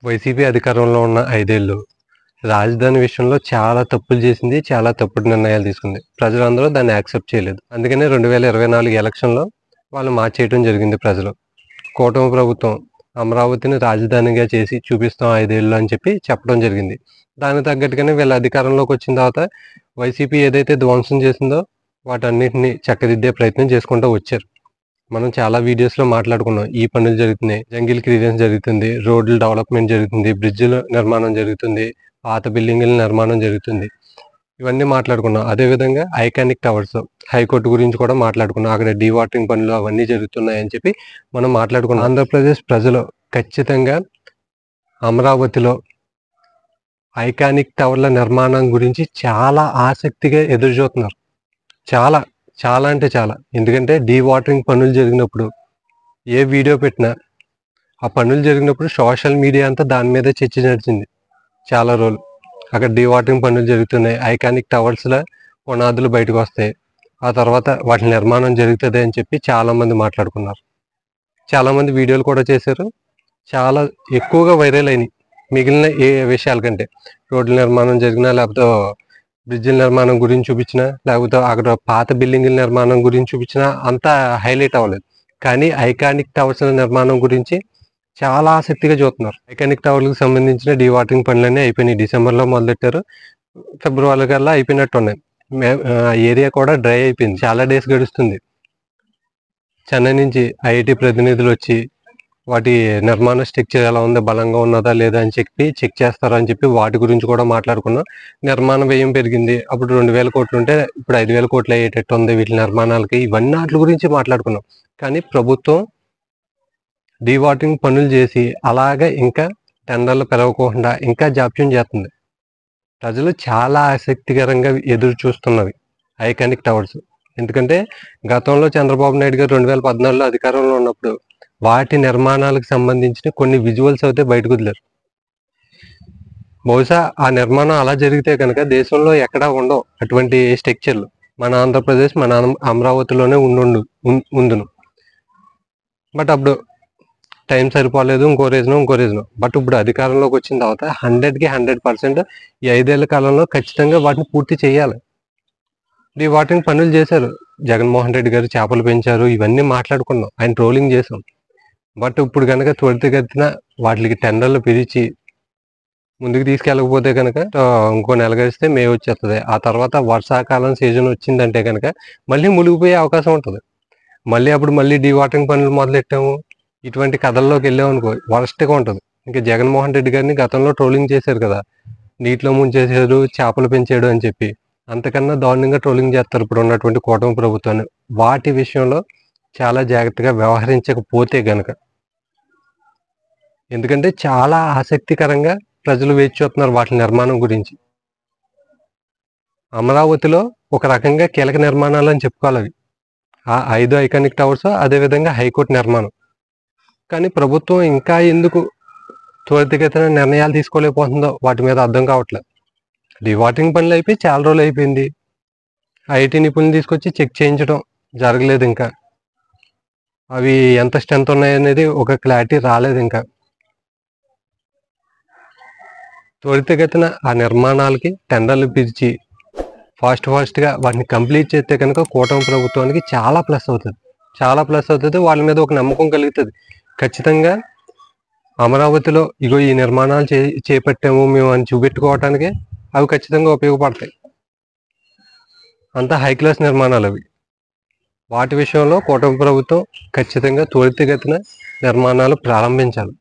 YCP అధికారంలో ఉన్న 5 ఏళ్ళు రాజధాని విషయంలో చాలా తప్పులు చేసింది. చాలా తప్పుడు నిర్ణయాలు తీసుకుంది. ప్రజలందరూ దాన్ని యాక్సెప్ట్ చేయలేదు. అందుకనే 2024 ఎలక్షన్‌లో వాళ్ళు మార్చేయటం జరిగింది ప్రజలు. కూటమి ప్రభుత్వం అమరావతిని రాజధానిగా చేసి చూపిస్తాం 5 ఏళ్ళు అని చెప్పి చెప్పడం జరిగింది. దానికి తగ్గట్టుగానే వీళ్ళ అధికారంలోకి వచ్చిన తర్వాత వైసీపీ ఏదైతే ధ్వంసం చేసిందో వాటన్నిటిని చక్కదిద్దే ప్రయత్నం చేసుకుంటూ వచ్చారు. మనం చాలా వీడియోస్‌లో మాట్లాడుకున్నాం. ఈ పనులు జరుగుతున్నాయి. జంగిల్ క్లియరెన్స్ జరుగుతుంది. రోడ్లు డెవలప్‌మెంట్ జరుగుతుంది. బ్రిడ్జిల నిర్మాణం జరుగుతుంది. పాత బిల్డింగుల నిర్మాణం జరుగుతుంది. ఇవన్నీ మాట్లాడుకున్నాం. అదేవిధంగా ఐకానిక్ టవర్స్ హైకోర్టు గురించి కూడా మాట్లాడుకున్నాం. అక్కడ డీవాటరింగ్ పనులు అవన్నీ జరుగుతున్నాయని చెప్పి మనం మాట్లాడుకున్నాం. ఆంధ్రప్రదేశ్ ప్రజలు ఖచ్చితంగా అమరావతిలో ఐకానిక్ టవర్ల నిర్మాణం గురించి చాలా ఆసక్తిగా ఎదురు చూస్తున్నారు. చాలా, చాలా అంటే చాలా. ఎందుకంటే డీవాటరింగ్ పనులు జరిగినప్పుడు ఏ వీడియో పెట్టినా ఆ పనులు జరిగినప్పుడు సోషల్ మీడియా అంతా దాని మీదే చర్చ నడిచింది చాలా రోజులు. అక్కడ డీవాటరింగ్ పనులు జరుగుతున్నాయి. ఐకానిక్ టవర్స్‌ల పునాదులు బయటకు వస్తాయి. ఆ తర్వాత వాటి నిర్మాణం జరుగుతది అని చెప్పి చాలామంది మాట్లాడుకున్నారు. చాలామంది వీడియోలు కూడా చేశారు. చాలా ఎక్కువగా వైరల్ అయినాయి. మిగిలిన ఏ విషయాల కంటే. రోడ్ల నిర్మాణం జరిగినా, లేకపోతే బ్రిడ్జిల నిర్మాణం గురించి చూపించినా, లేకపోతే అక్కడ పాత బిల్డింగుల నిర్మాణం గురించి చూపించినా అంతా హైలైట్ అవ్వలేదు. కానీ ఐకానిక్ టవర్స్‌ల నిర్మాణం గురించి చాలా ఆసక్తిగా చూస్తున్నారు. ఐకానిక్ టవర్‌లకు సంబంధించిన డీవాటరింగ్ పనులన్నీ అయిపోయినాయి. డిసెంబర్‌లో మొదలెట్టారు. ఫిబ్రవరి కల్లా అయిపోయినట్టున్నాయి. ఏరియా కూడా డ్రై అయిపోయింది. చాలా డేస్ గడుస్తుంది. చెన్నై నుంచి ఐఐటీ ప్రతినిధులు వచ్చి వాటి నిర్మాణ స్ట్రక్చర్ ఎలా ఉంది, బలంగా ఉన్నదా లేదా అని చెప్పి చెక్ చేస్తారని చెప్పి వాటి గురించి కూడా మాట్లాడుకున్నాం. నిర్మాణ వ్యయం పెరిగింది. అప్పుడు 2000 కోట్లు ఉంటే ఇప్పుడు 5000 కోట్లు అయ్యేటట్టు ఉంది వీటి నిర్మాణాలకి. ఇవన్నీ వాటి గురించి మాట్లాడుకున్నాం. కానీ ప్రభుత్వం డీవాటరింగ్ పనులు చేసి అలాగే ఇంకా టెండర్లు పిలవకుండా ఇంకా జాప్యం చేస్తుంది. ప్రజలు చాలా ఆసక్తికరంగా ఎదురు చూస్తున్నవి ఐకానిక్ టవర్స్. ఎందుకంటే గతంలో చంద్రబాబు నాయుడు గారు 2014లో అధికారంలో ఉన్నప్పుడు వాటి నిర్మాణాలకు సంబంధించిన కొన్ని విజువల్స్ అయితే బయటకు వదిలారు. బహుశా ఆ నిర్మాణం అలా జరిగితే కనుక దేశంలో ఎక్కడా ఉండవు అటువంటి స్ట్రక్చర్లు. మన ఆంధ్రప్రదేశ్, మన అమరావతిలోనే ఉండును. బట్ అప్పుడు టైం సరిపోలేదు. ఇంకో రీజను. బట్ ఇప్పుడు అధికారంలోకి వచ్చిన తర్వాత 100కి 100% ఈ 5 ఏళ్ల కాలంలో ఖచ్చితంగా వాటిని పూర్తి చేయాలి. డీవాటరింగ్ పనులు చేశారు. జగన్మోహన్ రెడ్డి గారు చేపలు పెంచారు. ఇవన్నీ మాట్లాడుకున్నాం. ఆయన ట్రోలింగ్ చేసాం. బట్ ఇప్పుడు కనుక త్వరితగతిన వాటికి టెండర్లు పిలిచి ముందుకు తీసుకెళ్ళకపోతే కనుక ఇంకో నెల గడిస్తే మే వచ్చేస్తుంది. ఆ తర్వాత వర్షాకాలం సీజన్ వచ్చిందంటే కనుక మళ్ళీ మునిగిపోయే అవకాశం ఉంటుంది. మళ్ళీ డీవాటరింగ్ పనులు మొదలెట్టాము, ఇటువంటి కథల్లోకి వెళ్ళామనుకో వరస్ట్గా ఉంటుంది. ఇంకా జగన్మోహన్ రెడ్డి గారిని గతంలో ట్రోలింగ్ చేశారు కదా, నీటిలో ముంచేసాడు, చేపలు పెంచాడు అని చెప్పి. అంతకన్నా దారుణంగా ట్రోలింగ్ చేస్తారు ఇప్పుడు ఉన్నటువంటి కూటమి ప్రభుత్వాన్ని. వాటి విషయంలో చాలా జాగ్రత్తగా వ్యవహరించకపోతే గనక. ఎందుకంటే చాలా ఆసక్తికరంగా ప్రజలు వేచి చూస్తున్నారు వాటి నిర్మాణం గురించి. అమరావతిలో ఒక రకంగా కీలక నిర్మాణాలు అని చెప్పుకోవాలి అవి. ఆ 5 ఐకానిక్ టవర్స్, అదేవిధంగా హైకోర్టు నిర్మాణం. కానీ ప్రభుత్వం ఇంకా ఎందుకు త్వరితగతిన నిర్ణయాలు తీసుకోలేకపోతుందో వాటి మీద అర్థం కావట్లేదు. డీవాటరింగ్ పనులు అయిపోయి చాలా రోజులు అయిపోయింది. ఐఐటీ నిపుణులు తీసుకొచ్చి చెక్ చేయించడం జరగలేదు ఇంకా. అవి ఎంత స్ట్రెంత్ ఉన్నాయనేది ఒక క్లారిటీ రాలేదు ఇంకా. త్వరితగతిన ఆ నిర్మాణాలకి టెండర్లు పిలిచి ఫాస్ట్గా వాటిని కంప్లీట్ చేస్తే కనుక కూటమి ప్రభుత్వానికి చాలా ప్లస్ అవుతుంది. వాళ్ళ మీద ఒక నమ్మకం కలుగుతుంది. ఖచ్చితంగా అమరావతిలో ఇగో ఈ నిర్మాణాలు చేపట్టాము మేము అని చూపెట్టుకోవటానికి అవి ఖచ్చితంగా ఉపయోగపడతాయి. అంతా హై క్లాస్ నిర్మాణాలు అవి. వాటి విషయంలో కూటమి ప్రభుత్వం ఖచ్చితంగా త్వరితగతిన నిర్మాణాలు ప్రారంభించాలి.